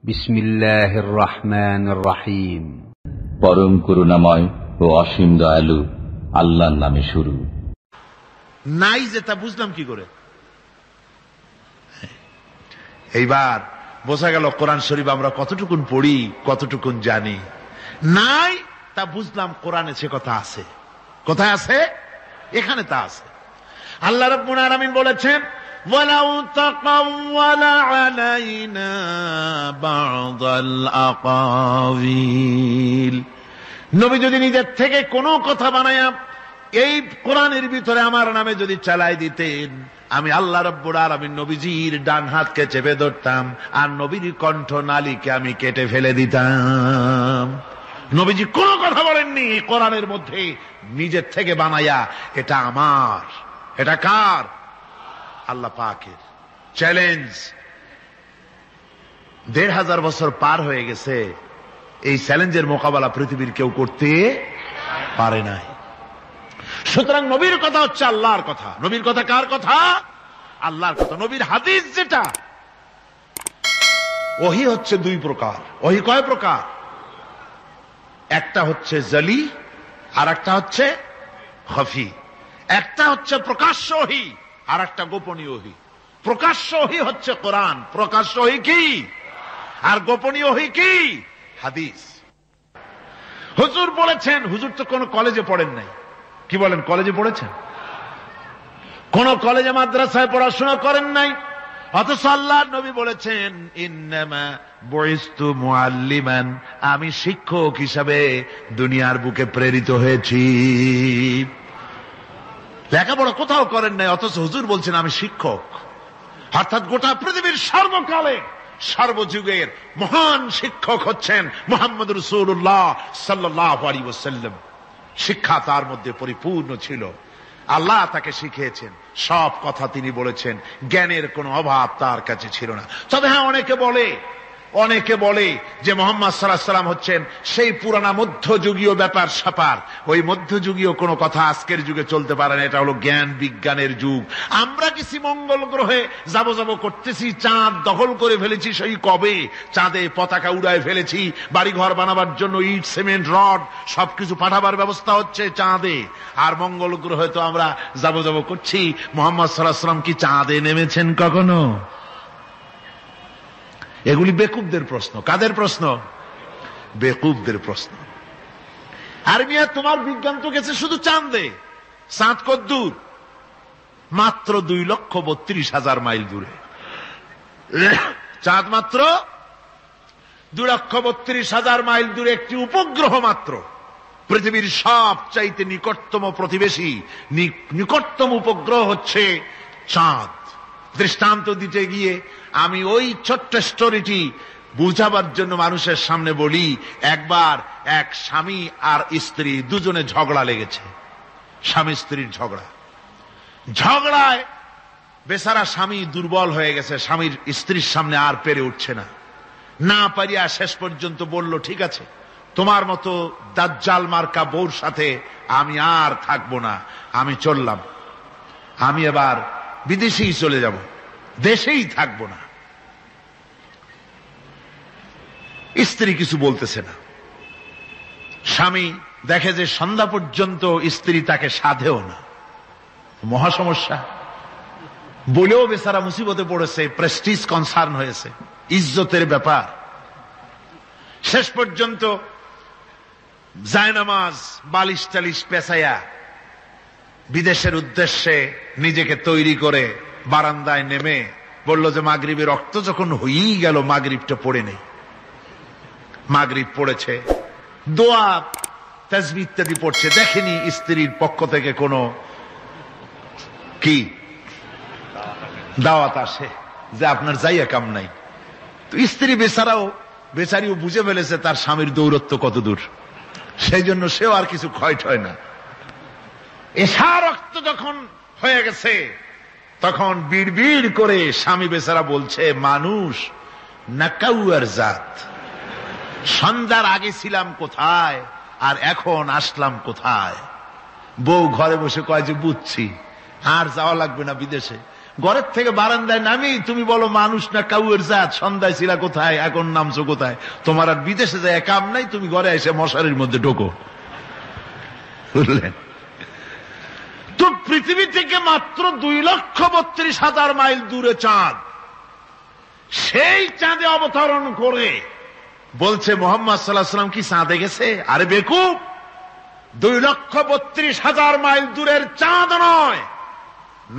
বিসমিল্লাহির রহমানির রহিম। পরম করুণাময় ও অসীম দয়ালু আল্লাহর নামে শুরু। নাই যেটা বুঝলাম কি করে? এইবার বোঝা গেল কোরআন শরীফ আমরা কতটুকুন পড়ি, কতটুকুন জানি। নাই তা বুঝলাম কোরআনে সে কথা আছে। কোথায় আছে? এখানে তা আছে। আল্লাহ রাব্বুল আলামিন বলেছেন, ওয়ালাউ তাকাওয়ালা আলাইনা বা'দাল আকাওয়িল, নবী যদি নিজের থেকে কোনো কথা বানায়া এই কোরআনের ভিতরে আমার নামে যদি চালাই দিতেন, আমি আল্লাহ রাব্বুল আলামিন নবীজির ডান হাতকে চেপে ধরতাম আর নবীর কণ্ঠ নালীকে আমি কেটে ফেলে দিতাম। নবীজি কোনো কথা বলেননি কোরআনের মধ্যে নিজের থেকে বানায়া এটা আমার, এটা কার? আল্লাহ পাকের। চ্যালেঞ্জ। ১৫০০ বছর পার হয়ে গেছে, এই চ্যালেঞ্জের মোকাবেলা পৃথিবীর কেউ করতে পারে নাই। সুতরাং নবীর কথা হচ্ছে আল্লাহর কথা। নবীর কথা কার কথা? আল্লাহর কথা। নবীর হাদিস যেটা, ওহী হচ্ছে দুই প্রকার। ওহী কয় প্রকার? একটা হচ্ছে জলি আর একটা হচ্ছে খফি। একটা হচ্ছে প্রকাশ্য ওহী আর একটা গোপনীয় ওহী। প্রকাশ্য ওহী হচ্ছে কোরআন, প্রকাশ্য ওহী কি? আর গোপনীয় ওহী কি? হাদিস। হুজুর বলেছেন, হুজুর তো কোন কলেজে পড়েন নাই। কি বলেন? কলেজে পড়েছেন? কোন কলেজে মাদ্রাসায় পড়াশোনা করেন নাই, অথচ আল্লাহর নবী বলেছেন, ইন্নামা বুইস্তু মুআল্লিমান, আমি শিক্ষক হিসাবে দুনিয়ার বুকে প্রেরিত হয়েছি। লেখাপড়া কোথাও করেন নাই, অথচ হুজুর বলছেন আমি শিক্ষক। অর্থাৎ গোটা পৃথিবীর সর্বকালে সর্বযুগের মহান শিক্ষক হচ্ছেন মুহাম্মদ রাসূলুল্লাহ সাল্লাল্লাহু আলাইহি ওয়াসাল্লাম। শিক্ষা তার মধ্যে পরিপূর্ণ ছিল। আল্লাহ তাকে শিখিয়েছেন, সব কথা তিনি বলেছেন, জ্ঞানের কোনো অভাব তার কাছে ছিল না। তবে হ্যাঁ, অনেকে বলে যে মুহাম্মদ সাল্লাল্লাহু আলাইহি ওয়াসাল্লাম হচ্ছেন সেই পুরানা মধ্যযুগীয় ব্যাপার স্যাপার। ওই মধ্যযুগীয় কোনো কথা আজকের যুগে চলতে পারে না। এটা হলো জ্ঞান বিজ্ঞানের যুগ। আমরা কিছু মঙ্গল গ্রহে যাব করতেছি, চাঁদ দখল করে ফেলেছি সেই কবে, চাঁদে পতাকা উড়ায় ফেলেছি, বাড়িঘর বানাবার জন্য ইট সিমেন্ট রড সবকিছু পাঠাবার ব্যবস্থা হচ্ছে চাঁদে। আর মঙ্গল গ্রহে তো আমরা যাব করছি। মুহাম্মদ সাল্লাল্লাহু আলাইহি ওয়াসাল্লাম কি চাঁদে নেমেছেন কখনো? এগুলি বেকুবদের প্রশ্ন। কাদের প্রশ্ন? বেকুবদের প্রশ্ন। আর মিয়া, তোমার বিজ্ঞান তো গেছে শুধু চাঁদে। চাঁদ কত দূর? মাত্র 2,32,000 মাইল দূরে। চাঁদ মাত্র 2,32,000 মাইল দূরে একটি উপগ্রহ মাত্র। পৃথিবীর সবচাইতে নিকটতম প্রতিবেশী, নিকটতম উপগ্রহ হচ্ছে চাঁদ। দৃষ্টান্ত দিতে গিয়ে আমি ওই ছোট্ট স্টোরিটি বুঝাবার জন্য মানুষের সামনে বলি। একবার এক স্বামী আর স্ত্রী দুজনে ঝগড়া লেগেছে। স্বামী স্ত্রীর ঝগড়ায় বেচারা স্বামী দুর্বল হয়ে গেছে, স্বামীর স্ত্রীর সামনে আর পেরে উঠছে না পারিয়া শেষ পর্যন্ত বলল, ঠিক আছে, তোমার মতো দাজ্জাল মার্কা বউর সাথে আমি আর থাকবো না, আমি চললাম, আমি এবার বিদেশেই চলে যাব, দেশেই থাকবো না। স্ত্রী কিছু বলতেছে না। স্বামী দেখে যে সন্ধ্যা পর্যন্ত স্ত্রী তাকে সাধেও না, মহা সমস্যা। বলেও বেচারা মুসিবতে পড়েছে, প্রেস্টিজ কনসার্ন হয়েছে, ইজ্জতের ব্যাপার। শেষ পর্যন্ত জায়নামাজ বালিশ টালিশ পেছাইয়া বিদেশের উদ্দেশ্যে নিজেকে তৈরি করে বারান্দায় নেমে বলল যে মাগরিবের রক্ত যখন হয়েই গেল, মাগরিবটা পড়ে নেই। মাগরিব পড়েছে, দোয়া তাসবিহ ইত্যাদি পড়ছে, দেখেনি স্ত্রীর পক্ষ থেকে কোনো কি দাওয়াত আসে যে আপনার যাইয়া কাম নাই। তো স্ত্রী বেচারিও বুঝে ফেলেছে তার স্বামীর দৌরত্ব কত দূর, সেই জন্য সেও আর কিছু ক্ষয় হয় না। এসা রক্ত যখন হয়ে গেছে, তখন বিড় করে স্বামী বেচারা বলছে, মানুষ নাকাউয়ার জাত, সন্ধ্যার আগে ছিলাম কোথায় আর এখন আসলাম কোথায়। বউ ঘরে বসে কয় যে বুঝছি, আর যাওয়া লাগবে না বিদেশে, ঘরের থেকে বারান্দায় নামি তুমি বলো মানুষ না কাউয়ের জাত, সন্ধ্যায় ছিলা কোথায়, এখন নামছো কোথায়? তোমার আর বিদেশে যায় কাম নাই, তুমি ঘরে এসে মশারির মধ্যে ঢোকো। বুঝলেন? তো পৃথিবী থেকে মাত্র 2,32,000 মাইল দূরে চাঁদ, সেই চাঁদে অবতরণ করে বলছে মোহাম্মদ সাল্লাল্লাহু আলাইহি ওয়াসাল্লাম কি চাঁদে গেছে? আরে বেকুব, 2,32,000 মাইল দূরের চাঁদ নয়,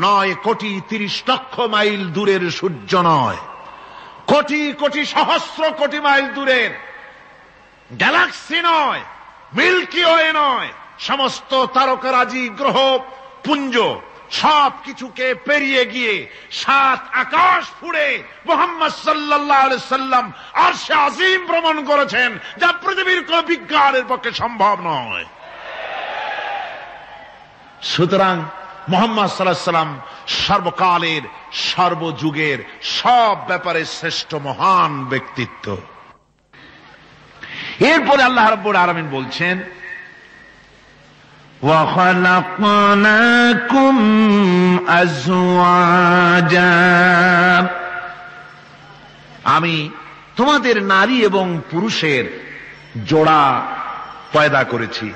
9,30,00,000 মাইল দূরের সূর্য নয়, কোটি কোটি সহস্র কোটি মাইল দূরের গ্যালাক্সি নয়, মিল্কি ওয়ে নয়, সমস্ত তারকারাজি গ্রহ পুঞ্জ সব কিছুকে পেরিয়ে গিয়ে 7 আকাশ ফুড়ে মুহাম্মদ সাল্লাল্লাহু আলাইহি সাল্লাম আরশে আজিম ভ্রমণ করেছেন, যা পৃথিবীর কোন বিজ্ঞানের পক্ষে সম্ভব নয়। সুতরাং মুহাম্মদ সাল্লাল্লাহু আলাইহি সাল্লাম সর্বকালের সর্বযুগের সব ব্যাপারে শ্রেষ্ঠ মহান ব্যক্তিত্ব। এরপরে আল্লাহ রাব্বুল আলামিন বলছেন, وَخَلَقْنَاكُمْ أَزْوَاجًا, আমি তোমাদের নারী এবং পুরুষের জোড়া পয়দা করেছি।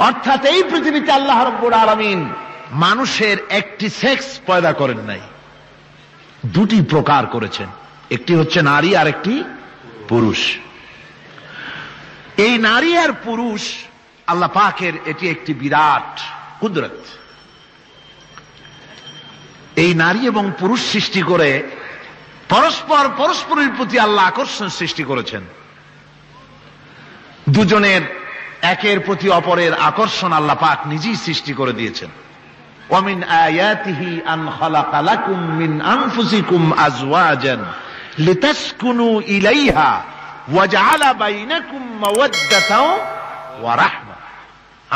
অর্থাৎ এই পৃথিবীতে আল্লাহ রাব্বুল আলামিন মানুষের একটি সেক্স পয়দা করেন নাই, দুটি প্রকার করেছেন, একটি হচ্ছে নারী আর একটি পুরুষ। এই নারী আর পুরুষ আল্লাহ পাকের এটি একটি বিরাট কুদরত। এই নারী এবং পুরুষ সৃষ্টি করে পরস্পর পরস্পরের প্রতি আল্লাহ আকর্ষণ সৃষ্টি করেছেন। দুজনের একের প্রতি অপরের আকর্ষণ আল্লাহ পাক নিজেই সৃষ্টি করে দিয়েছেন। ওয়ামিন আয়াতিহি আন খালাকা লাকুম মিন আনফুসিকুম আজওয়াজান লিতাসকুনু ইলাইহা ওয়াজআলা বাইনাকুম মাওয়াদ্দাতাও ওয়া রাহমা।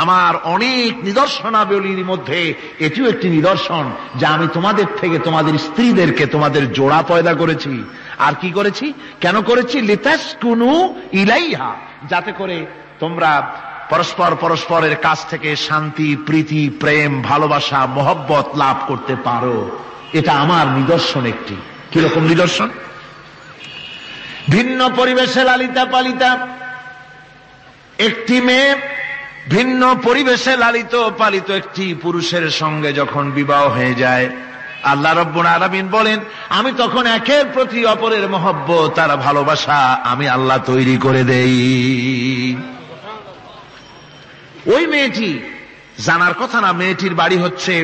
আমার অনেক নিদর্শনাবলীর মধ্যে এটিও একটি নিদর্শন যে আমি তোমাদের থেকে তোমাদের স্ত্রীদেরকে তোমাদের জোড়া পয়দা করেছি। আর কি করেছি, কেন করেছি? লিতাসকুনু ইলাইহা, যাতে করে তোমরা পরস্পর পরস্পরের কাছ থেকে শান্তি, প্রীতি, প্রেম, ভালোবাসা, মহব্বত লাভ করতে পারো। এটা আমার নিদর্শন একটি। কিরকম নিদর্শন? ভিন্ন পরিবেশে লালিতা পালিতা একটি মেয়ে ভিন্ন পরিবেশে লালিত পালিত একটি পুরুষের সঙ্গে যখন বিবাহ হয়ে যায়, আল্লাহ রাব্বুল আলামিন বলেন আমি তখন একের প্রতি অপরের মহব্বত আর ভালোবাসা আমি আল্লাহ তৈরি করে দেই। ওই মেয়েটি জানার কথা না, মেয়েটির বাড়ি হচ্ছে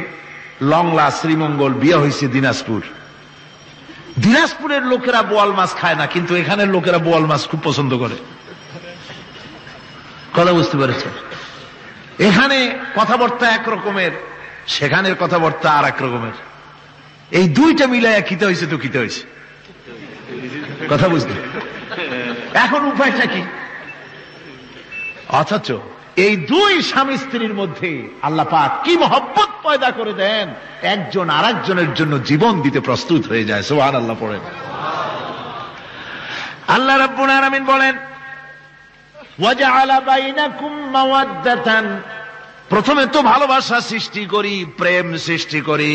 লংলা, শ্রীমঙ্গল, বিয়ে হয়েছে দিনাজপুর। দিনাজপুরের লোকেরা বোয়াল মাছ খায় না, কিন্তু এখানের লোকেরা বোয়াল মাছ খুব পছন্দ করে। কথা বুঝতে পেরেছেন? এখানে কথাবার্তা এক রকমের, সেখানের কথাবার্তা আর এক রকমের। এই দুইটা মিলাইয়া খিতে হয়েছে তো খিতে হয়েছে। কথা বুঝতে এখন উপায়টা কি? অথচ এই দুই স্বামী স্ত্রীর মধ্যে আল্লাহ পাক কি মহব্বত পয়দা করে দেন, একজন আর একজনের জন্য জীবন দিতে প্রস্তুত হয়ে যায়। সুবহানাল্লাহ পড়েন। আল্লাহ রাব্বুল আলামিন বলেন ওয়াজআলা বাইনাকুম মাওয়াদ্দাতান, প্রথমে তো ভালোবাসা সৃষ্টি করি, প্রেম সৃষ্টি করি।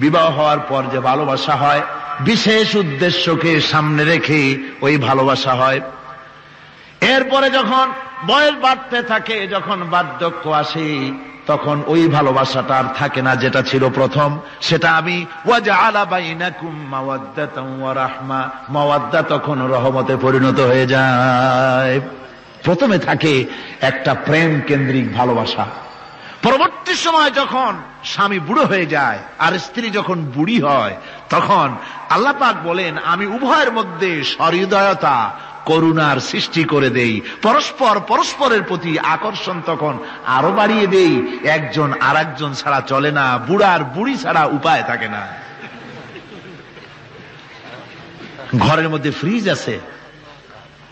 বিবাহ হওয়ার পর যে ভালোবাসা হয় বিশেষ উদ্দেশ্যকে সামনে রেখে ওই ভালোবাসা হয়। এরপরে যখন বয়স বাড়তে থাকে, যখন বার্ধক্য আসে, তখন ওই ভালোবাসাটা আর থাকে না যেটা ছিল প্রথম। সেটা আমি ওয়াজআলা বাইনাকুম মাওয়াদ্দাতান ওয়া রাহমা, মাওয়াদ্দা তখন রহমতে পরিণত হয়ে যায়। প্রথমে থাকে একটা প্রেম কেন্দ্রিক ভালোবাসা। পরবর্তী সময় যখন স্বামী বুড়ো হয়ে যায় আর স্ত্রী যখন বুড়ি হয়, তখন আল্লাহ পাক বলেন আমি উভয়ের মধ্যে সহৃদয়তা, করুণার সৃষ্টি করে দেই। পরস্পর পরস্পরের প্রতি আকর্ষণ তখন আরো বাড়িয়ে দেই। একজন আর একজন ছাড়া চলে না, বুড়ার বুড়ি ছাড়া উপায় থাকে না। ঘরের মধ্যে ফ্রিজ আছে,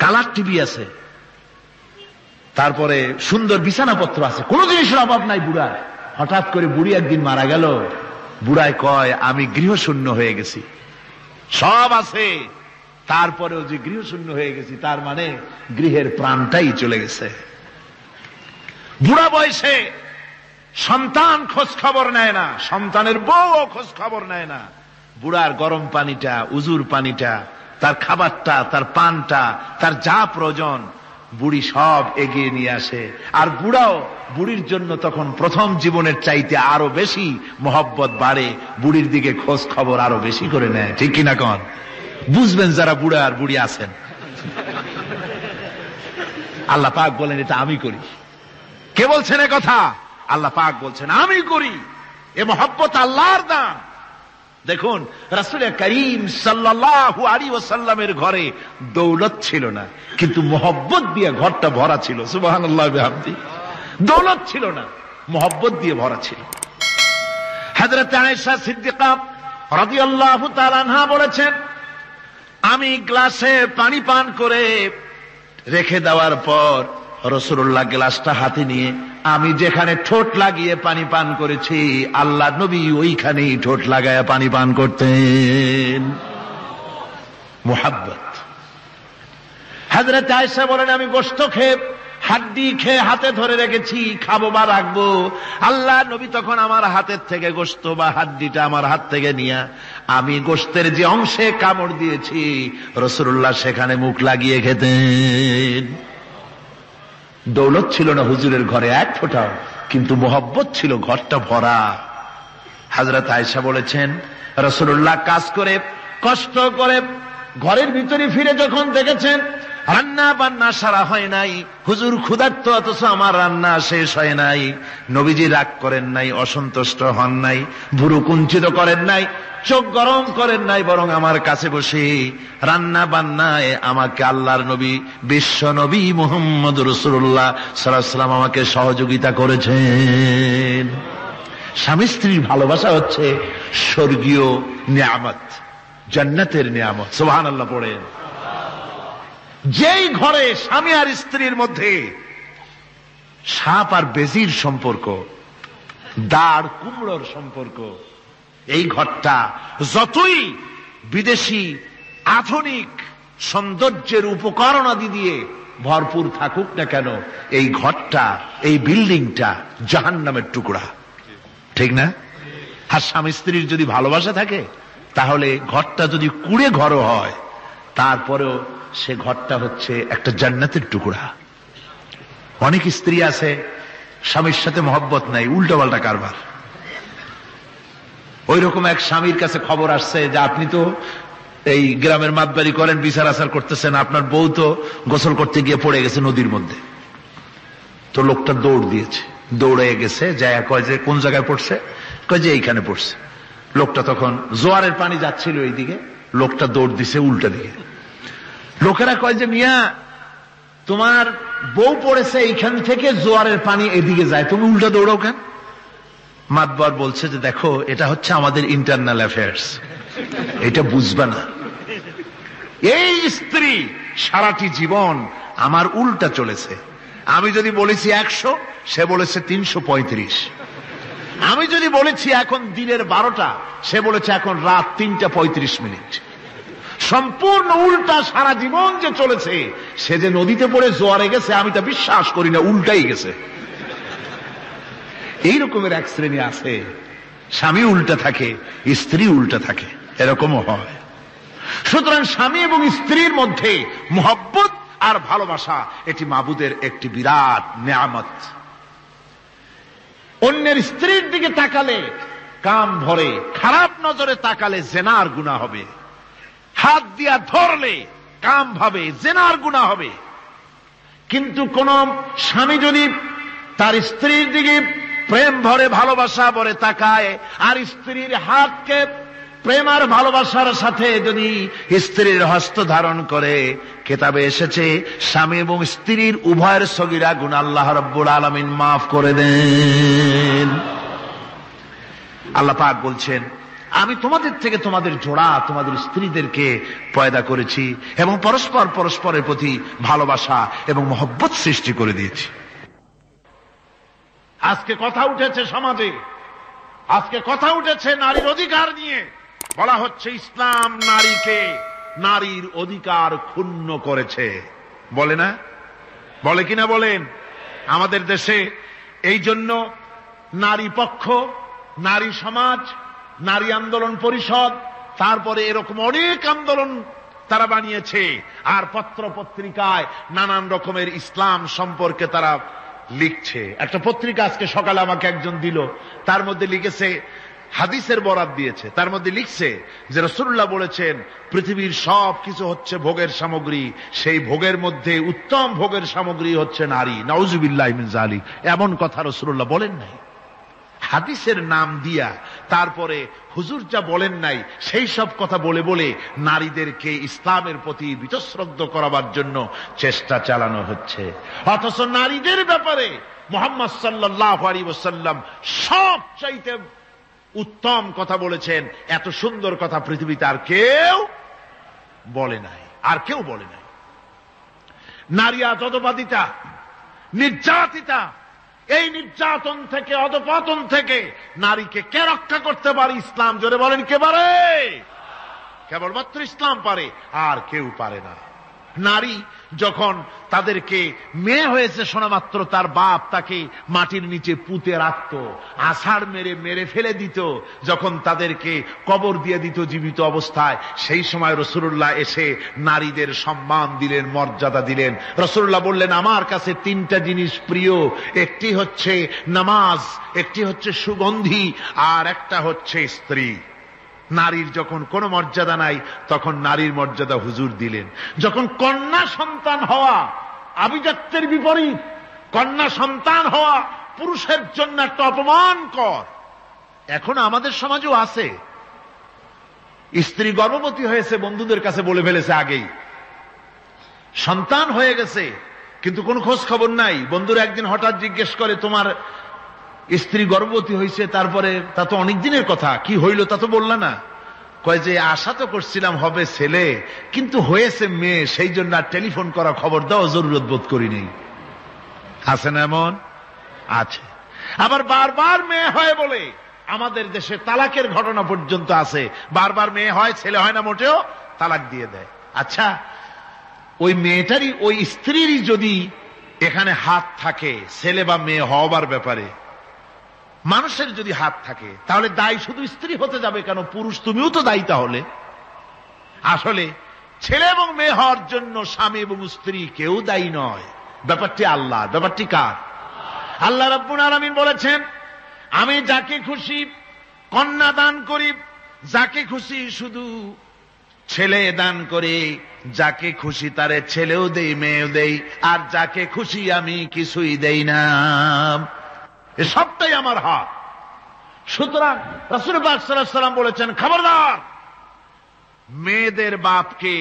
কালার টিভি আছে, তারপরে সুন্দর বিছানাপত্র আছে, কোন জিনিসের অভাব নাই বুড়ার। হঠাৎ করে বুড়ি একদিন মারা গেল, বুড়ায় কয় আমি গৃহশূন্য হয়ে গেছি। সব আছে, তারপরেও যে গৃহশূন্য হয়ে গেছি তার মানে গৃহের প্রাণটাই চলে গেছে। বুড়া বয়সে সন্তান খোঁজ খবর নেয় না, সন্তানের বউও খোঁজ খবর নেয় না। বুড়ার গরম পানিটা, উজুর পানিটা, তার খাবারটা, তার পানটা, তার যা প্রয়োজন বুড়ি সব এগিয়ে নিয়ে আসে। আর বুড়াও বুড়ির জন্য তখন প্রথম জীবনের চাইতে আরো বেশি মহব্বত বাড়ে, বুড়ির দিকে খোঁজ খবর আরো বেশি করে নেয়। ঠিক কিনা কন? বুঝবেন যারা বুড়া আর বুড়ি আছেন। আল্লাহ পাক বলেন এটা আমি করি। কে বলছেন এ কথা? আল্লাহ পাক বলছেন আমি করি। এ মহব্বত আল্লাহর দান। দেখুন রাসূল করিম সাল্লাল্লাহু আলাইহি ওয়াসাল্লামের ঘরে দৌলত ছিল না, কিন্তু মহব্বত দিয়ে ঘরটা ভরা ছিল। সুবহানাল্লাহ বিহামদি। দৌলত ছিল না, মহব্বত দিয়ে ভরা ছিল। হযরত আয়েশা সিদ্দিকা রাদিয়াল্লাহু তাআলা আনহা বলেছেন, আমি গ্লাসে পানি পান করে রেখে দেওয়ার পর রাসূলুল্লাহ গ্লাসটা হাতে নিয়ে আমি যেখানে ঠোঁট লাগিয়ে পানি পান করেছি, আল্লাহ নবী ওইখানেই ঠোঁট লাগায়া পানি পান করতেন। মুহাব্বত। হযরত আয়েশা বলেন, আমি গোশত খেয়ে হাড্ডি খেয়ে হাতে ধরে রেখেছি, খাবো বা রাখবো, আল্লাহ নবী তখন আমার হাতের থেকে গোশত বা হাড্ডিটা আমার হাত থেকে নিয়ে আমি গোশতের যে অংশে কামড় দিয়েছি রাসূলুল্লাহ সেখানে মুখ লাগিয়ে খেতেন। দৌলত ছিল না হুজুরের ঘরে এক ফোঁটাও, কিন্তু মোহব্বত ছিল ঘরটা ভরা। হযরত আয়েশা বলেছেন, রাসূলুল্লাহ কাজ করে কষ্ট করে ঘরের ভিতরে ফিরে যখন দেখেছেন রান্না বান্না সারা হয় নাই, হুজুর ক্ষুধার্ত অথচ আমার রান্না শেষ হয় নাই, নবীজি রাগ করেন নাই, অসন্তুষ্ট হন নাই, ভুরু কুঞ্চিত করেন নাই, চোখ গরম করেন নাই, বরং আমার কাছে বসে রান্না বান্নায় আমাকে আল্লাহর নবী বিশ্ব নবী মুহাম্মদ রাসূলুল্লাহ সাল্লাল্লাহু আলাইহি ওয়াসাল্লাম আমাকে সহযোগিতা করেছেন। স্বামী স্ত্রীর ভালোবাসা হচ্ছে স্বর্গীয় নিয়ামত, জান্নাতের নিয়ামত। সুবহানাল্লাহ পড়েন। যেই ঘরে স্বামী আর স্ত্রীর মধ্যে সাপ আর বেজির সম্পর্ক, দাঁড় কুমড়োর সম্পর্ক, এই ঘরটা যতই বিদেশি আধুনিক সৌন্দর্যের উপকরণাদি দিয়ে ভরপুর থাকুক না কেন, এই ঘরটা, এই বিল্ডিংটা জাহান্নামের টুকরা। ঠিক না? আর স্বামী স্ত্রীর যদি ভালোবাসা থাকে তাহলে ঘরটা যদি কুড়ে ঘরও হয় তারপরেও সে ঘরটা হচ্ছে একটা জান্নাতের টুকরা। অনেক স্ত্রী আছে স্বামীর সাথে মহব্বত নাই, উল্টোপাল্টা কারবার। ওই রকম এক স্বামীর কাছে খবর আসছে যে আপনি তো এই গ্রামের মাতবাড়ি করেন, বিচার আচার করতেছেন, আপনার বউ তো গোসল করতে গিয়ে পড়ে গেছে নদীর মধ্যে। তো লোকটা দৌড় দিয়েছে, দৌড়ে গেছে, যায় কয় যে কোন জায়গায় পড়ছে, কয় যে এইখানে পড়ছে। লোকটা তখন জোয়ারের পানি যাচ্ছিল এইদিকে, লোকটা দৌড় দিছে উল্টা দিকে। লোকেরা কয় যে মিয়া তোমার বউ পড়েছে এইখান থেকে জোয়ারের পানি এদিকে যায়, তুমি উল্টা দৌড়াও কেন? মাতবার বলছে যে দেখো এটা হচ্ছে আমাদের ইন্টারনাল অ্যাফেয়ার্স, এটা বুঝবা না। এই স্ত্রী সারাটি জীবন আমার উল্টা চলেছে। আমি যদি বলেছি 100, সে বলেছে 335। আমি যদি বলেছি এখন দিনের 12টা, সে বলেছে এখন রাত 3:35। সম্পূর্ণ উল্টা সারা জীবন যে চলেছে। সে যে নদীতে পড়ে জোয়ারে গেছে আমি তা বিশ্বাস করি না, উল্টাই গেছে। এই রকমের এক শ্রেণী আছে, স্বামী উল্টা থাকে, স্ত্রী উল্টা থাকে, এরকমও হয়। সুতরাং স্বামী এবং স্ত্রীর মধ্যে মহব্বত আর ভালোবাসা এটি মাবুদের একটি বিরাট নিয়ামত। অন্যের স্ত্রীর দিকে তাকালে কাম ভরে, খারাপ নজরে তাকালে জেনার গুনাহ হবে, হাত দিয়া ধরলে কাম ভাবে জেনার গুনাহ হবে। কিন্তু কোন স্বামী যদি তার স্ত্রীর দিকে প্রেম ভরে ভালোবাসা ভরে তাকায় আর স্ত্রীর হাতকে প্রেম আর ভালোবাসার সাথে যদি স্ত্রীর হস্ত ধারণ করে, কিতাবে এসেছে স্বামী এবং স্ত্রীর উভয়ের সগীরা গুনাহ আল্লাহ রাব্বুল আলামিন মাফ করে দেন। আল্লাহ পাক বলছেন আমি তোমাদের থেকে তোমাদের জোড়া, তোমাদের স্ত্রীদেরকে পয়দা করেছি এবং পরস্পর পরস্পরের প্রতি ভালোবাসা এবং মহব্বত সৃষ্টি করে দিয়েছি। আজকে কথা উঠেছে সমাজে, আজকে কথা উঠেছে নারীর অধিকার নিয়ে। বলা হচ্ছে ইসলাম নারীকে, নারীর অধিকার ক্ষুণ্ণ করেছে। বলে না? বলে কিনা বলেন? আমাদের দেশে এই জন্য নারী পক্ষ, নারী সমাজ, নারী আন্দোলন পরিষদ, তারপরে এরকম অনেক আন্দোলন তারা বানিয়েছে। আর পত্র পত্রিকায় নানান রকমের ইসলাম সম্পর্কে তারা লিখছে। একটা পত্রিকা আজকে সকালে আমাকে একজন দিল, তার মধ্যে লিখেছে, হাদিসের বরাত দিয়েছে, তার মধ্যে লিখছে যে রাসূলুল্লাহ বলেছেন পৃথিবীর সব কিছু হচ্ছে ভোগের সামগ্রী, সেই ভোগের মধ্যে উত্তম ভোগের সামগ্রী হচ্ছে নারী। নাউযুবিল্লাহি মিন যালিক। এমন কথা রাসূলুল্লাহ বলেন নাই। হাদিসের নাম দিয়া তারপরে হুজুর যা বলেন নাই সেই সব কথা বলে বলে নারীদেরকে ইসলামের প্রতি বীতশ্রদ্ধ করাবার জন্য চেষ্টা চালানো হচ্ছে। অথচ নারীদের ব্যাপারে মুহাম্মদ সাল্লাল্লাহু আলাইহি ওয়াসাল্লাম সবচাইতে উত্তম কথা বলেছেন। এত সুন্দর কথা পৃথিবীতে আর কেউ বলে নাই, আর কেউ বলে নাই। নারী আজ অধঃপাতিতা, নির্যাতিতা। এই নির্যাতন থেকে, অধঃপতন থেকে নারীকে কে রক্ষা করতে পারে? ইসলাম। জোরে বলেন, কে পারে? কেবলমাত্র ইসলাম পারে, আর কেউ পারে না। নারী যখন তাদেরকে মেয়ে হয়েছে শোনা মাত্র তার বাপ তাকে মাটির নিচে পুঁতে রাখত, আষাঢ় মেরে মেরে ফেলে দিত। যখন তাদেরকে কবর দিয়ে দিত জীবিত অবস্থায়, সেই সময় রাসূলুল্লাহ এসে নারীদের সম্মান দিলেন, মর্যাদা দিলেন। রাসূলুল্লাহ বললেন, আমার কাছে তিনটা জিনিস প্রিয়, একটি হচ্ছে নামাজ, একটি হচ্ছে সুগন্ধি, আর একটা হচ্ছে স্ত্রী। নারীর যখন কোনো মর্যাদা নাই তখন নারীর মর্যাদা হুজুর দিলেন। যখন কন্যা সন্তান হওয়া আভিজাত্যের বিপরীত, কন্যা সন্তান হওয়া পুরুষের জন্য একটা অপমানকর। এখন আমাদের সমাজেও আছে। স্ত্রী গর্ভবতী হয়েছে, বন্ধুদের কাছে বলে ফেলেছে আগেই, সন্তান হয়ে গেছে, কিন্তু কোনো খোঁজ খবর নাই। বন্ধুরা একদিন হঠাৎ জিজ্ঞেস করে, তোমার স্ত্রী গর্ভবতী হয়েছে? তারপরে তা তো অনেক দিনের কথা, কি হইল তা তো বললা না। কয় যে আশা তো করছিলাম হবে ছেলে, কিন্তু হয়েছে মেয়ে, সেই জন্য আর টেলিফোন করা, খবর দেওয়া জরুরত বোধ করিনি। আছে না এমন? আছে। আবার বারবার মেয়ে হয় বলে আমাদের দেশে তালাকের ঘটনা পর্যন্ত আছে। বারবার মেয়ে হয়, ছেলে হয় না মোটেও, তালাক দিয়ে দেয়। আচ্ছা, ওই মেয়েটারই, ওই স্ত্রীরই যদি এখানে হাত থাকে ছেলে বা মেয়ে হওয়ার ব্যাপারে, মানুষের যদি হাত থাকে, তাহলে দায়ী শুধু স্ত্রী হতে যাবে কেন? পুরুষ তুমিও তো দায়ী তাহলে। আসলে ছেলে এবং মেয়ে হওয়ার জন্য স্বামী এবং স্ত্রী কেউ দায়ী নয়। ব্যাপারটি আল্লাহ। ব্যাপারটি কার? আল্লাহ রাব্বুল আলামিন বলেছেন, আমি যাকে খুশি কন্যা দান করি, যাকে খুশি শুধু ছেলে দান করি, যাকে খুশি তারে ছেলেও দেই, মেয়েও দেই, আর যাকে খুশি আমি কিছুই দেই না। এ সবটাই আমার হাত। সুতরাং রাসূল পাক সাল্লাল্লাহু আলাইহি ওয়াসাল্লাম বলেছেন, খবরদার মেয়েদের বাপকে,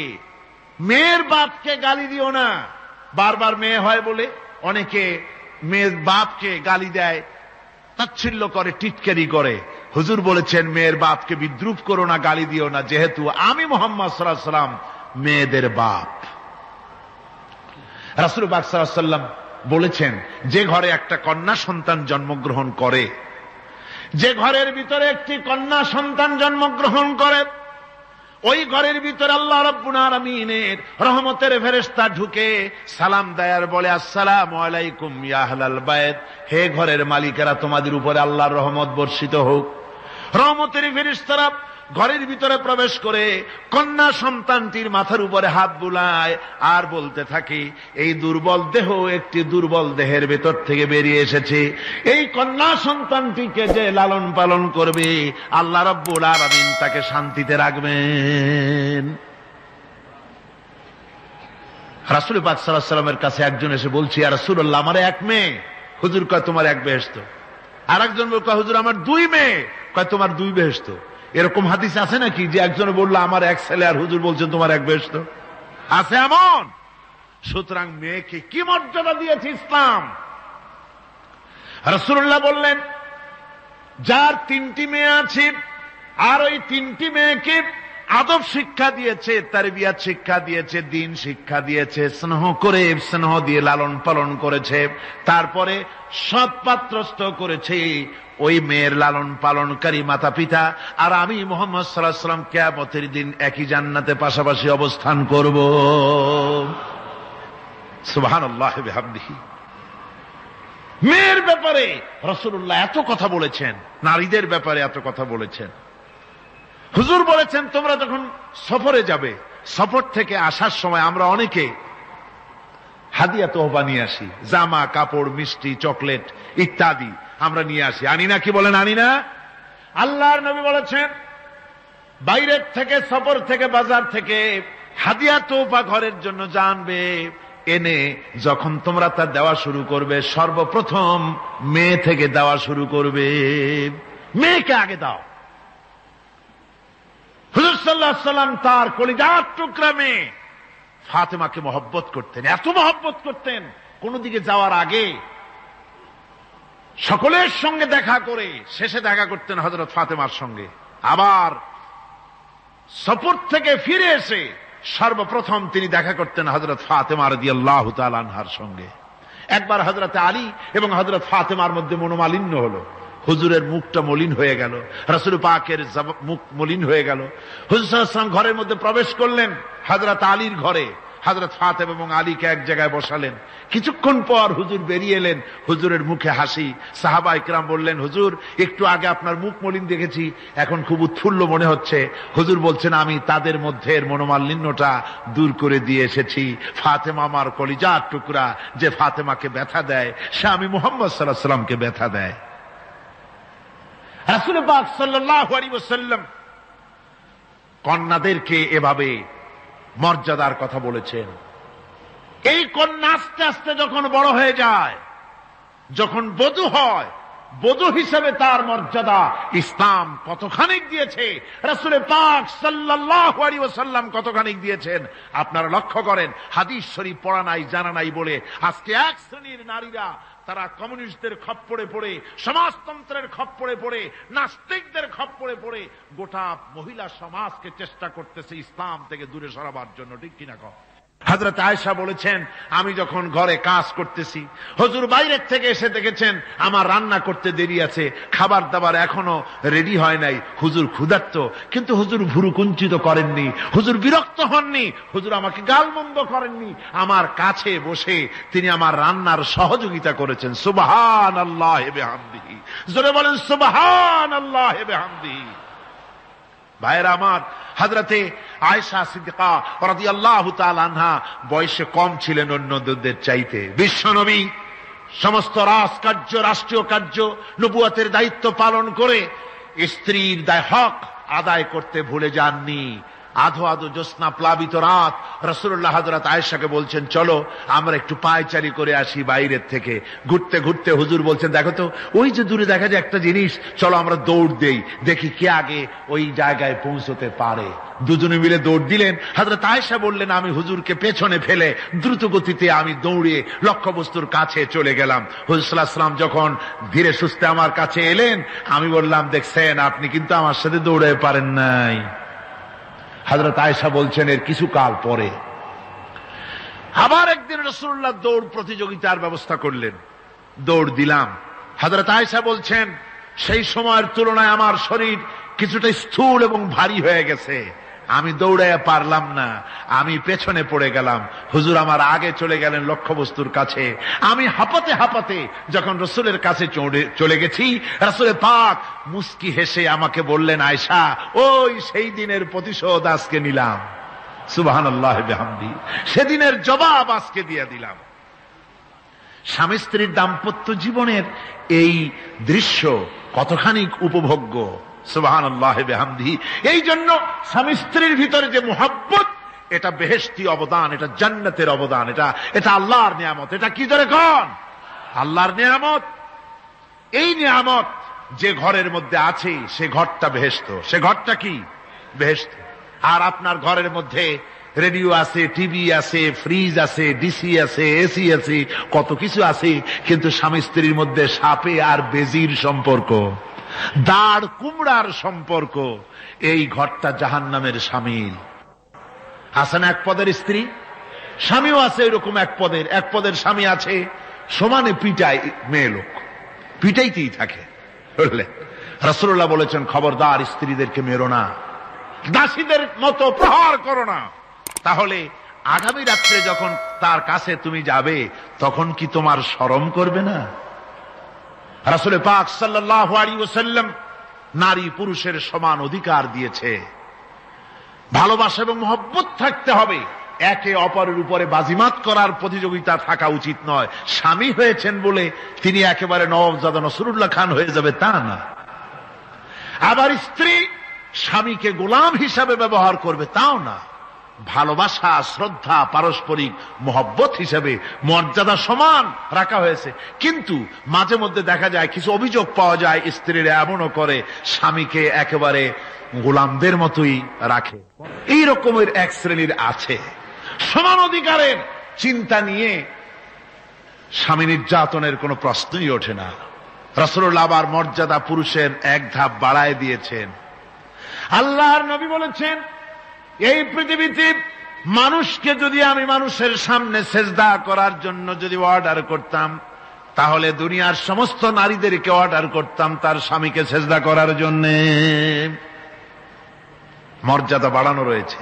মেয়ের বাপকে গালি দিও না। বারবার মেয়ে হয় বলে অনেকে মেয়ের বাপকে গালি দেয়, তাচ্ছিল্য করে, টিটকারি করে। হুজুর বলেছেন, মেয়ের বাপকে বিদ্রুপ করো না, গালি দিও না, যেহেতু আমি মুহাম্মদ সাল্লাল্লাহু আলাইহি ওয়াসাল্লাম মেয়েদের বাপ। রাসূল পাক সাল্লাল্লাহু আলাইহি ওয়াসাল্লাম বলেছেন, যে ঘরে একটা কন্যা সন্তান জন্মগ্রহণ করে, যে ঘরের ভিতরে একটি কন্যা সন্তান জন্মগ্রহণ করে, ওই ঘরের ভিতরে আল্লাহ রাব্বুল আলামিনের রহমতের ফেরেশতা ঢুকে সালাম দেয় আর বলে, আসসালামু আলাইকুম ইয়া আহলাল বাইত, হে ঘরের মালিকেরা, তোমাদের উপরে আল্লাহর রহমত বর্ষিত হোক। রহমতের ফেরেশতারা ঘরের ভিতরে প্রবেশ করে কন্যা সন্তানটির মাথার উপরে হাত বুলায় আর বলতে থাকে, এই দুর্বল দেহ একটি দুর্বল দেহের ভেতর থেকে বেরিয়ে এসেছে। এই কন্যা সন্তানটিকে যে লালন পালন করবে, আল্লাহ রাব্বুল আলামিন তাকে শান্তিতে রাখবেন। রাসূল পাক সাল্লাল্লাহু আলাইহি ওয়াসাল্লামের কাছে একজন এসে বলছে, ইয়া রাসূলুল্লাহ, আমার এক মেয়ে। হুজুর কয়, তোমার এক বেহেশত। আর একজন বলল, হুজুর আমার দুই মেয়ে। কয়, তোমার দুই বেহেশত। এরকম হাদিস আছে নাকি যে একজনে বললো আমার এক ছেলে, আর হুজুর বলছেন তোমার এক বেহেশত? আছে এমন? সুতরাং মেয়েকে কি মর্যাদা দিয়েছে ইসলাম। রাসূলুল্লাহ বললেন, যার তিনটি মেয়ে আছে আর ওই তিনটি মেয়েকে আদব শিক্ষা দিয়েছে, তারবিয়াত শিক্ষা দিয়েছে, দ্বীন শিক্ষা দিয়েছে, স্নেহ করে, স্নেহ দিয়ে লালন পালন করেছে, তারপরে সৎ পাত্রস্থ করেছে, ওই মেয়ের লালন পালনকারী মাতা পিতা আর আমি মুহাম্মদ সাল্লাল্লাহু আলাইহি ওয়াসাল্লাম কিয়ামতের দিন একই জান্নাতে পাশাপাশি অবস্থান করব। সুবহানাল্লাহি বিহামদিহি। মেয়ের ব্যাপারে রাসূলুল্লাহ এত কথা বলেছেন, নারীদের ব্যাপারে এত কথা বলেছেন। হুজুর বলেছেন তোমরা যখন সফরে যাবে, সফর থেকে আসার সময় আমরা অনেকে হাদিয়া তোহফা নিয়ে আসি, জামা কাপড় মিষ্টি চকলেট ইত্যাদি আমরা নিয়ে আসি, আনি না? কি বলেন আনি না? আল্লাহর নবী বলেছেন বাইরের থেকে সফর থেকে বাজার থেকে হাদিয়া তোহফা ঘরের জন্য জানবে, এনে যখন তোমরা তা দেওয়া শুরু করবে সর্বপ্রথম মেয়ে থেকে দেওয়া শুরু করবে, মেয়েকে আগে দাও। হুজুর সাল্লাল্লাহু আলাইহি ওয়াসাল্লাম তার কলিজার টুকরা মেয়ে ফাতেমাকে মহব্বত করতেন, এত মহব্বত করতেন কোন দিকে যাওয়ার আগে সকলের সঙ্গে দেখা করে শেষে দেখা করতেন হযরত ফাতেমার সঙ্গে। আবার সফর থেকে ফিরে এসে সর্বপ্রথম তিনি দেখা করতেন হযরত ফাতেমা রাদিয়াল্লাহু তাআলা আনহার সঙ্গে। একবার হযরত আলী এবং হযরত ফাতেমার মধ্যে মনোমালিন্য হলো, হুজুরের মুখটা মলিন হয়ে গেল, রাসূল পাকের মুখ মলিন হয়ে গেল। হুজুর সাল্লাল্লাহু আলাইহি ওয়াসাল্লাম ঘরের মধ্যে প্রবেশ করলেন, হযরত আলীর ঘরে হযরত ফাতেমা এবং আলীকে এক জায়গায় বসালেন। কিছুক্ষণ পর হুজুর বেরিয়ে এলেন, হুজুরের মুখে হাসি। সাহাবা ইকরাম বললেন, হুজুর একটু আগে আপনার মুখ মলিন দেখেছি, এখন খুব উৎফুল্ল মনে হচ্ছে। হুজুর বলছেন আমি তাদের মধ্যে মনোমালিন্যটা দূর করে দিয়ে এসেছি। ফাতেমা আমার কলিজার টুকরা, যে ফাতেমাকে ব্যথা দেয় সে আমি মুহাম্মদ সাল্লাল্লাহু আলাইহি ওয়াসাল্লামকে ব্যথা দেয়। রাসূল পাক সাল্লাল্লাহু আলাইহি ওয়াসাল্লাম কন্যাদেরকে এভাবে মর্যাদার কথা বলেছেন। এই কন্যা আস্তে আস্তে যখন বড় হয়ে যায়, যখন বধূ হয়, বধূ হিসেবে তার মর্যাদা ইসলাম কতখানি দিয়েছে, রাসূল পাক সাল্লাল্লাহু আলাইহি ওয়াসাল্লাম কতখানি দিয়েছেন আপনারা লক্ষ্য করেন। হাদিস শরীফ পড়া নাই জানা নাই বলে আজকে এক শ্রেণীর নারীরা তারা কমিউনিস্টদের খপ্পরে পড়ে, সমাজতন্ত্রের খপ্পরে পড়ে, নাস্তিকদের খপ্পরে পড়ে গোটা মহিলা সমাজকে চেষ্টা করতেছে ইসলাম থেকে দূরে সরাবার জন্য, ঠিক কিনা কও? হযরত আয়েশা বলেছেন আমি যখন ঘরে কাজ করতেছি, হুজুর বাইরের থেকে এসে দেখেছেন আমার রান্না করতে দেরি আছে, খাবার দাবার এখনো রেডি হয় নাই, হুজুর ক্ষুধার্ত, কিন্তু হুজুর ভুরু কুঞ্চিত করেননি, হুজুর বিরক্ত হননি, হুজুর আমাকে গালমন্দ করেননি, আমার কাছে বসে তিনি আমার রান্নার সহযোগিতা করেছেন। সুবহানাল্লাহি বিহামদিহি, জোরে বলেন সুবহানাল্লাহি বিহামদিহি। ভাইরা আমার, হযরতে আয়েশা সিদ্দিকা রাদিয়াল্লাহু তাআলা আনহা বয়সে কম ছিলেন অন্যদের চাইতে। বিশ্বনবী সমস্ত রাজকার্য, রাষ্ট্রীয় কার্য, নবুয়তের দায়িত্ব পালন করে স্ত্রীর হক আদায় করতে ভুলে যাননি। আধো আধো জ্যোৎস্না প্লাবিত রাত রাসূলুল্লাহ হযরত আয়েশাকে বলছেন চলো আমরা একটু পায়চারি করে আসি বাইরের থেকে। ঘুরতে ঘুরতে হুজুর বলছেন দেখো তো ওই যে দূরে দেখা যায় একটা জিনিস, চলো আমরা দৌড় দেই, দেখি কে আগে ওই জায়গায় পৌঁছতে পারে। দুজনে মিলে দৌড় দিলেন। হযরত আয়েশা বললেন আমি হুজুরকে পেছনে ফেলে দ্রুত গতিতে আমি দৌড়ে লক্ষ্যবস্তুর কাছে চলে গেলাম। হুজুর সাল্লাল্লাহু আলাইহি ওয়াসাল্লাম যখন ধীরে সুস্থে আমার কাছে এলেন, আমি বললাম দেখছেন আপনি কিন্তু আমার সাথে দৌড়ে পারেন নাই। হযরত আয়েশা বলছেন এর কিছু কাল পরে আবার একদিন রাসূলুল্লাহ দৌড় প্রতিযোগিতার ব্যবস্থা করলেন, দৌড় দিলাম। হযরত আয়েশা বলছেন সেই সময়ের তুলনায় আমার শরীর কিছুটা স্থূল এবং ভারী হয়ে গেছে, আমি দৌড়াইয়া পারলাম না, আমি পেছনে পড়ে গেলাম। হুজুর আমার আগে চলে গেলেন লক্ষ্যবস্তুর কাছে। আমি হাঁপাতে হাঁপাতে যখন রাসূলের কাছে চলে গেছি, রাসূল পাক মুস্কি হেসে আমাকে বললেন আয়েশা ওই সেই দিনের প্রতিশোধ আজকে নিলাম। সুবহানাল্লাহি বিহামদি, সেদিনের জবাব আজকে দিয়ে দিলাম। স্বামী স্ত্রীর দাম্পত্য জীবনের এই দৃশ্য কতখানি উপভোগ্য, সুবহানাল্লাহি বিহামদিহি। এই জন্য স্বামী স্ত্রীর ভিতরে যে মুহাব্বত, এটা বেহেশতি অবদান, এটা জান্নাতের অবদান, এটা আল্লাহর নিয়ামত। এটা কি ধরে কোন আল্লাহর নিয়ামত। এই নিয়ামত যে ঘরের মধ্যে আছে সে ঘরটা বেহেশত, সে ঘরটা কি বেহেশত। আর আপনার ঘরের মধ্যে রেডিও আছে, টিভি আছে, ফ্রিজ আছে, ডিসি আছে, এসি আছে, কত কিছু আছে, কিন্তু স্বামী স্ত্রীর মধ্যে সাপে আর বেজির সম্পর্ক, দাঁড় কুমড়ার সম্পর্ক, এই ঘরটা জাহান্নামের শামিল। আছে না এক পদের স্ত্রী, স্বামীও আছে এরকম এক পদের স্বামী আছে, সমানে পিটায় মেয়ে লোক, পিটাইতেই থাকে। বুঝলে রাসূলুল্লাহ বলেছেন খবরদার স্ত্রীদেরকে মেরো না, দাসীদের মতো প্রহার করো না, তাহলে আগামী রাত্রে যখন তার কাছে তুমি যাবে তখন কি তোমার শরম করবে না? রাসূল পাক সাল্লাল্লাহু আলাইহি ওয়াসাল্লাম নারী পুরুষের সমান অধিকার দিয়েছে। ভালোবাসা এবং মহব্বত থাকতে হবে, একে অপরের উপরে বাজিমাত করার প্রতিযোগিতা থাকা উচিত নয়। স্বামী হয়েছেন বলে তিনি একেবারে নওয়াবজাদা নসরুল্লাহ খান হয়ে যাবে তা না। আবার স্ত্রী স্বামীকে গোলাম হিসাবে ব্যবহার করবে তাও না। ভালোবাসা, শ্রদ্ধা, পারস্পরিক মহব্বত হিসাবে মর্যাদা সমান রাখা হয়েছে। কিন্তু মাঝে মধ্যে দেখা যায়, কিছু অভিযোগ পাওয়া যায়, স্ত্রীরা এমনও করে স্বামীকে একেবারে গোলামদের মতোই রাখে। এই রকমের এক শ্রেণীর আছে। সমান অধিকারের চিন্তা নিয়ে স্বামী নির্যাতনের কোনো প্রশ্নই ওঠে না। রাসূলুল্লাহ আবার মর্যাদা পুরুষের এক ধাপ বাড়ায় দিয়েছেন। আল্লাহর নবী বলেছেন, এই পৃথিবীতে মানুষকে যদি আমি মানুষের সামনে সেজদা করার জন্য যদি অর্ডার করতাম, তাহলে দুনিয়ার সমস্ত নারীদেরকে অর্ডার করতাম তার স্বামীকে সেজদা করার জন্য। মর্যাদা বাড়ানো রয়েছে,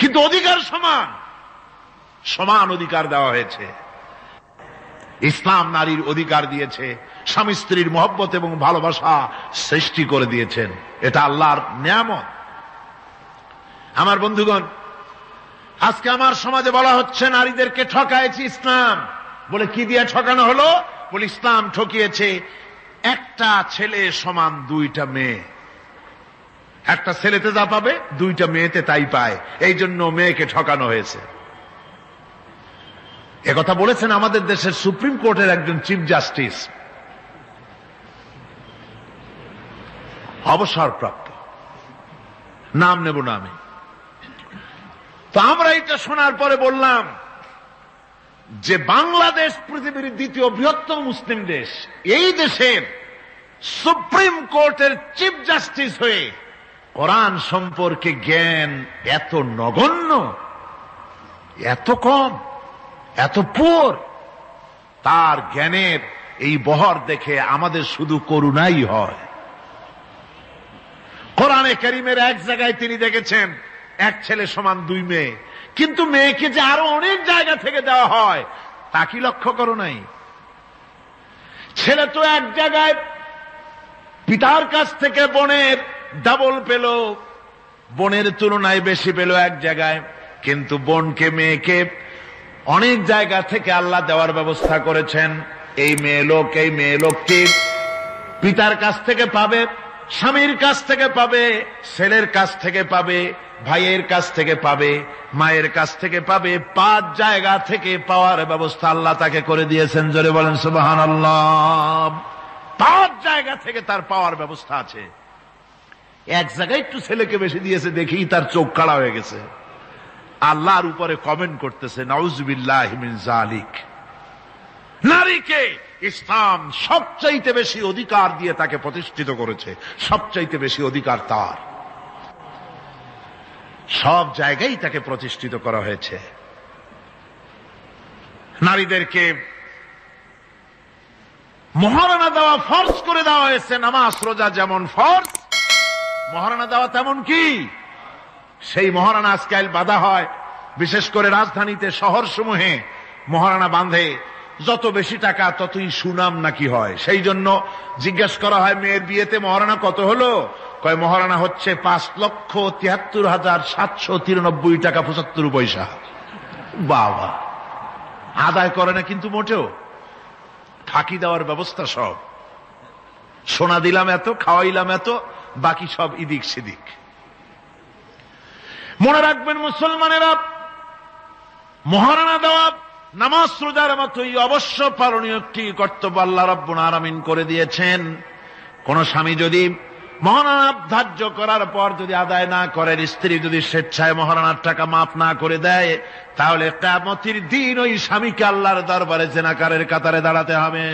কিন্তু অধিকার সমান, সমান অধিকার দেওয়া হয়েছে। ইসলাম নারীর অধিকার দিয়েছে, স্বামী স্ত্রীর মহব্বত এবং ভালোবাসা সৃষ্টি করে দিয়েছেন। এটা আল্লাহর নিয়ামত। আমার বন্ধুগণ, আজকে আমার সমাজে বলা হচ্ছে নারীদেরকে ঠকাইছে ইসলাম। বলে কি দিয়ে ঠকানো হলো? বলে ইসলাম ঠকিয়েছে একটা ছেলে সমান দুইটা মেয়ে। একটা ছেলেতে যা পাবে দুইটা মেয়েতে তাই পায়, এই জন্য মেয়েকে ঠকানো হয়েছে। একথা বলেছেন আমাদের দেশের সুপ্রিম কোর্টের একজন চিফ জাস্টিস, অবসরপ্রাপ্ত, নাম নেব না আমি। তো আমরা এটা শোনার পরে বললাম যে বাংলাদেশ পৃথিবীর দ্বিতীয় বৃহত্তম মুসলিম দেশ, এই দেশের সুপ্রিম কোর্টের চিফ জাস্টিস হয়ে কোরআন সম্পর্কে জ্ঞান এত নগণ্য, এত কম, এত পুয়ার। তার জ্ঞানের এই বহর দেখে আমাদের শুধু করুণাই হয়। কোরআনে কারীমের এক জায়গায় তিনি দেখেছেন এক ছেলে সমান দুই মেয়ে, কিন্তু মেয়েকে যে আরো অনেক জায়গা থেকে দেওয়া হয় তা কি লক্ষ্য করো নাই? ছেলে তো এক জায়গায় পিতার কাছ থেকে বোনের ডাবল পেল, বোনের তুলনায় বেশি পেল এক জায়গায়, কিন্তু বোনকে মেয়েকে অনেক জায়গা থেকে আল্লাহ দেওয়ার ব্যবস্থা করেছেন। এই মেয়ে লোকটি পিতার কাছ থেকে পাবে, স্বামীর কাছ থেকে পাবে, ছেলের কাছ থেকে পাবে, ভাইয়ের কাছ থেকে পাবে, মায়ের কাছ থেকে পাবে। 5 জায়গা থেকে পাওয়ার ব্যবস্থা আল্লাহ তাকে করে দিয়েছেন। জোরে বলেন সুবহানাল্লাহ। 5 জায়গা থেকে তার পাওয়ার ব্যবস্থা আছে। এক জায়গায় একটু ছেলেকে বেশি দিয়েছে, দেখি তার চোখ কাড়া হয়ে গেছে। আল্লাহর উপরে কমেন্ট করতেছে, নাউযুবিল্লাহি মিন যালিক। নারীকে ইসলাম সবচাইতে বেশি অধিকার দিয়ে তাকে প্রতিষ্ঠিত করেছে, সবচাইতে বেশি অধিকার তার। সব জায়গায় তাকে প্রতিষ্ঠিত করা হয়েছে। নারীদেরকে মহারণা দেওয়া ফরজ করে দেওয়া হয়েছে। নামাজ রোজা যেমন ফরজ, মহারণা দেওয়া তেমন কি? সেই মহারণা আজকাল বাঁধা হয়, বিশেষ করে রাজধানীতে, শহর সমূহে মহারণা বাঁধে। যত বেশি টাকা ততই সুনাম নাকি হয়। সেই জন্য জিজ্ঞেস করা হয়, মেয়ের বিয়েতে মহারণা কত হলো? কয় মহারণা হচ্ছে 5,73,793 টাকা 75 পয়সা। বাবা, আদায় করে না কিন্তু মোটেও, ফাঁকি দেওয়ার ব্যবস্থা সব। সোনা দিলাম এত, খাওয়াইলাম এত, বাকি সব ইদিক সেদিক। মনে রাখবেন মুসলমানেরা, মহারণা দেওয়া নামাজ রোজার মতোই অবশ্য পালনীয় একটি কর্তব্য আল্লাহ রাব্বুল আলামিন করে দিয়েছেন। কোন স্বামী যদি মহারণা ধার্য করার পর যদি আদায় না করেন, স্ত্রী যদি স্বেচ্ছায় মহারণার টাকা মাফ না করে দেয়, তাহলে কিয়ামতের দিন ওই স্বামীকে আল্লাহর দরবারে জেনাকারের কাতারে দাঁড়াতে হবে।